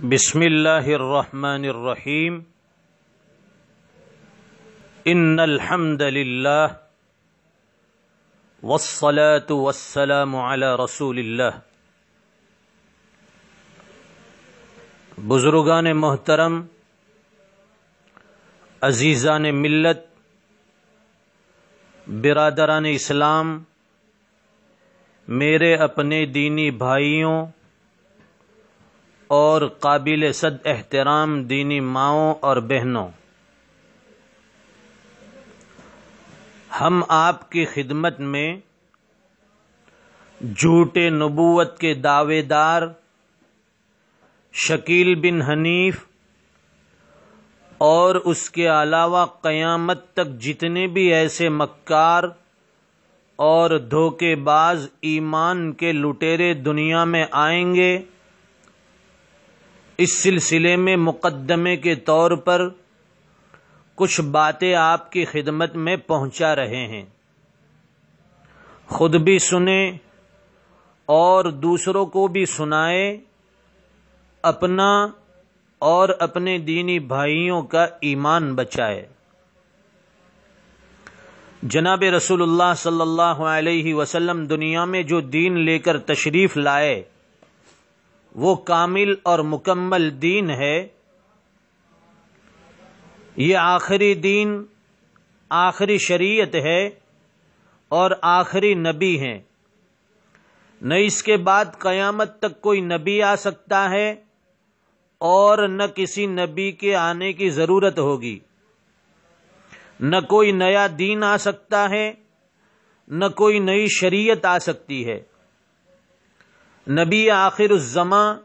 بسم اللہ الرحمن الرحیم ان الحمد للہ والصلاة والسلام علی رسول اللہ۔ بزرگان محترم، عزیزان ملت، برادران اسلام، میرے اپنے دینی بھائیوں اور قابل صد احترام دینی ماؤں اور بہنوں، ہم آپ کی خدمت میں جھوٹے نبوت کے دعوے دار شکیل بن حنیف اور اس کے علاوہ قیامت تک جتنے بھی ایسے مکار اور دھوکے باز ایمان کے لٹیرے دنیا میں آئیں گے، اس سلسلے میں مقدمے کے طور پر کچھ باتیں آپ کی خدمت میں پہنچا رہے ہیں۔ خود بھی سنیں اور دوسروں کو بھی سنائیں، اپنا اور اپنے دینی بھائیوں کا ایمان بچائے۔ جناب رسول اللہ صلی اللہ علیہ وسلم دنیا میں جو دین لے کر تشریف لائے وہ کامل اور مکمل دین ہے۔ یہ آخری دین، آخری شریعت ہے اور آخری نبی ہے۔ نہ اس کے بعد قیامت تک کوئی نبی آ سکتا ہے اور نہ کسی نبی کے آنے کی ضرورت ہوگی۔ نہ کوئی نیا دین آ سکتا ہے، نہ کوئی نئی شریعت آ سکتی ہے۔ نبی آخر الزمان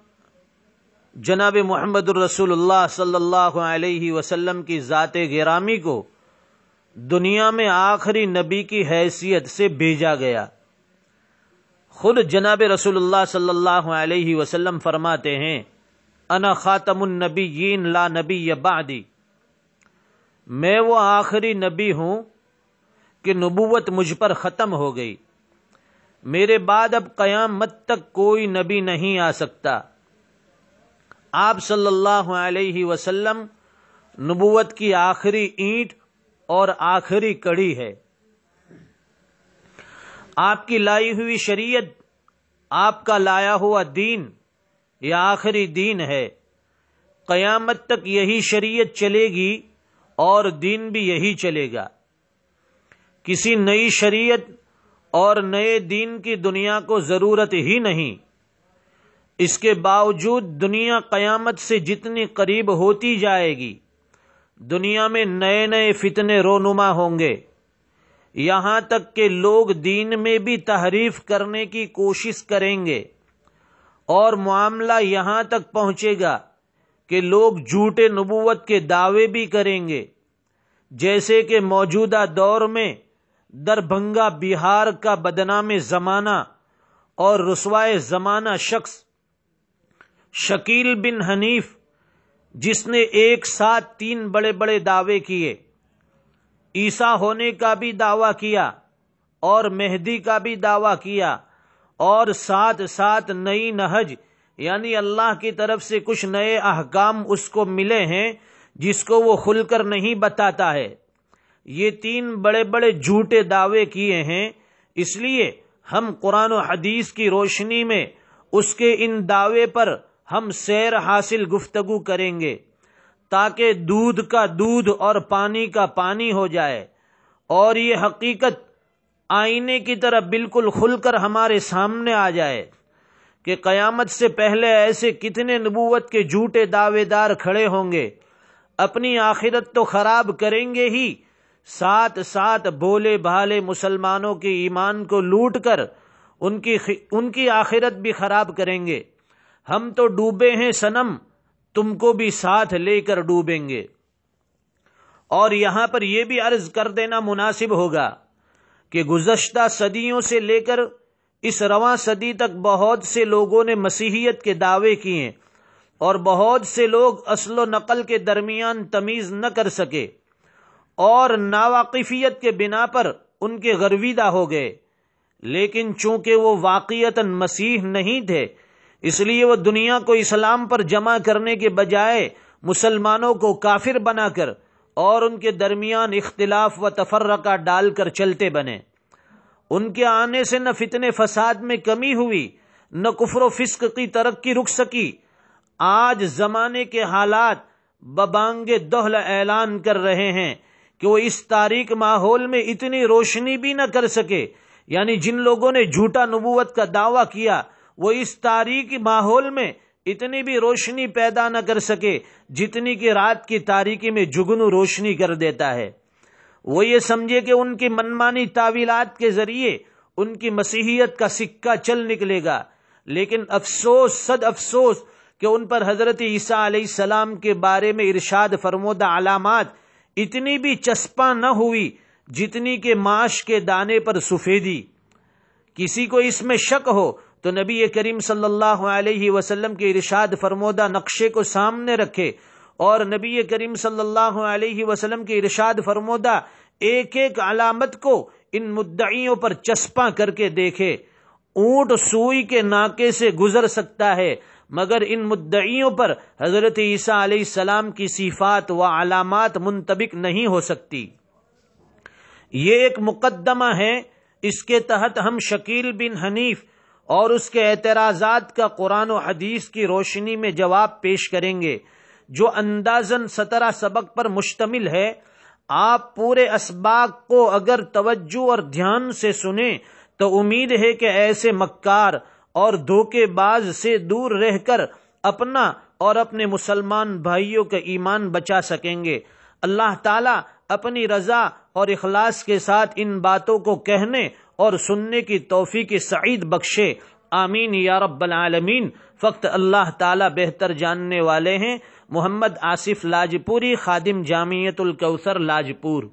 جناب محمد الرسول اللہ صلی اللہ علیہ وسلم کی ذات گرامی کو دنیا میں آخری نبی کی حیثیت سے بھیجا گیا۔ خود جناب رسول اللہ صلی اللہ علیہ وسلم فرماتے ہیں، انا خاتم النبیین لا نبی بعدی، میں وہ آخری نبی ہوں کہ نبوت مجھ پر ختم ہو گئی، میرے بعد اب قیامت تک کوئی نبی نہیں آ سکتا۔ آپ صلی اللہ علیہ وسلم نبوت کی آخری اینٹ اور آخری کڑی ہے۔ آپ کی لائی ہوئی شریعت، آپ کا لایا ہوا دین یہ آخری دین ہے۔ قیامت تک یہی شریعت چلے گی اور دین بھی یہی چلے گا۔ کسی نئی شریعت اور نئے دین کی دنیا کو ضرورت ہی نہیں۔ اس کے باوجود دنیا قیامت سے جتنی قریب ہوتی جائے گی، دنیا میں نئے نئے فتنے رونما ہوں گے، یہاں تک کہ لوگ دین میں بھی تحریف کرنے کی کوشش کریں گے، اور معاملہ یہاں تک پہنچے گا کہ لوگ جھوٹے نبوت کے دعوے بھی کریں گے، جیسے کہ موجودہ دور میں دربھنگا بہار کا بدنام زمانہ اور رسوائے زمانہ شخص شکیل بن حنیف، جس نے ایک ساتھ 3 بڑے بڑے دعوے کیے، عیسیٰ ہونے کا بھی دعویٰ کیا اور مہدی کا بھی دعویٰ کیا، اور ساتھ ساتھ نئی نہج یعنی اللہ کی طرف سے کچھ نئے احکام اس کو ملے ہیں جس کو وہ کھل کر نہیں بتاتا ہے۔ یہ 3 بڑے بڑے جھوٹے دعوے کیے ہیں، اس لیے ہم قرآن و حدیث کی روشنی میں اس کے ان دعوے پر ہم سیر حاصل گفتگو کریں گے، تاکہ دودھ کا دودھ اور پانی کا پانی ہو جائے، اور یہ حقیقت آئینے کی طرح بالکل کھل کر ہمارے سامنے آ جائے کہ قیامت سے پہلے ایسے کتنے نبوت کے جھوٹے دعوے دار کھڑے ہوں گے، اپنی آخرت تو خراب کریں گے ہی، ساتھ ساتھ بھولے بھالے مسلمانوں کے ایمان کو لوٹ کر ان کی آخرت بھی خراب کریں گے۔ ہم تو ڈوبے ہیں صنم، تم کو بھی ساتھ لے کر ڈوبیں گے۔ اور یہاں پر یہ بھی عرض کر دینا مناسب ہوگا کہ گزشتہ صدیوں سے لے کر اس رواں صدی تک بہت سے لوگوں نے مسیحیت کے دعوے کیے، اور بہت سے لوگ اصل و نقل کے درمیان تمیز نہ کر سکے اور ناواقفیت کے بنا پر ان کے گرویدہ ہو گئے، لیکن چونکہ وہ واقعتاً مسیح نہیں تھے، اس لیے وہ دنیا کو اسلام پر جمع کرنے کے بجائے مسلمانوں کو کافر بنا کر اور ان کے درمیان اختلاف و تفرقہ ڈال کر چلتے بنے۔ ان کے آنے سے نہ فتنے فساد میں کمی ہوئی، نہ کفر و فسق کی ترقی رک سکی۔ آج زمانے کے حالات ببانگ دہل اعلان کر رہے ہیں کہ وہ اس تاریک ماحول میں اتنی روشنی بھی نہ کر سکے، یعنی جن لوگوں نے جھوٹا نبوت کا دعویٰ کیا وہ اس تاریک ماحول میں اتنی بھی روشنی پیدا نہ کر سکے جتنی کہ رات کی تاریکی میں جگنو روشنی کر دیتا ہے۔ وہ یہ سمجھے کہ ان کی منمانی تعویلات کے ذریعے ان کی مسیحیت کا سکہ چل نکلے گا، لیکن افسوس صد افسوس کہ ان پر حضرت عیسیٰ علیہ السلام کے بارے میں ارشاد فرمودہ علامات اتنی بھی چسپاں نہ ہوئی جتنی کہ ماش کے دانے پر سفیدی۔ کسی کو اس میں شک ہو تو نبی کریم صلی اللہ علیہ وسلم کے ارشاد فرمودہ نقشے کو سامنے رکھے اور نبی کریم صلی اللہ علیہ وسلم کے ارشاد فرمودہ ایک ایک علامت کو ان مدعیوں پر چسپاں کر کے دیکھے۔ اونٹ سوئی کے ناکے سے گزر سکتا ہے مگر ان مدعیوں پر حضرت عیسیٰ علیہ السلام کی صفات و علامات منطبق نہیں ہو سکتی۔ یہ ایک مقدمہ ہے، اس کے تحت ہم شکیل بن حنیف اور اس کے اعتراضات کا قرآن و حدیث کی روشنی میں جواب پیش کریں گے، جو اندازاً 17 سبق پر مشتمل ہے۔ آپ پورے اسباق کو اگر توجہ اور دھیان سے سنیں تو امید ہے کہ ایسے مکار اور دھوکے باز سے دور رہ کر اپنا اور اپنے مسلمان بھائیوں کا ایمان بچا سکیں گے۔ اللہ تعالیٰ اپنی رضا اور اخلاص کے ساتھ ان باتوں کو کہنے اور سننے کی توفیق سعید بخشے، آمین یا رب العالمین۔ فقط اللہ تعالیٰ بہتر جاننے والے ہیں۔ محمد آصف لاجپوری، خادم جامعیت الکوثر لاجپور۔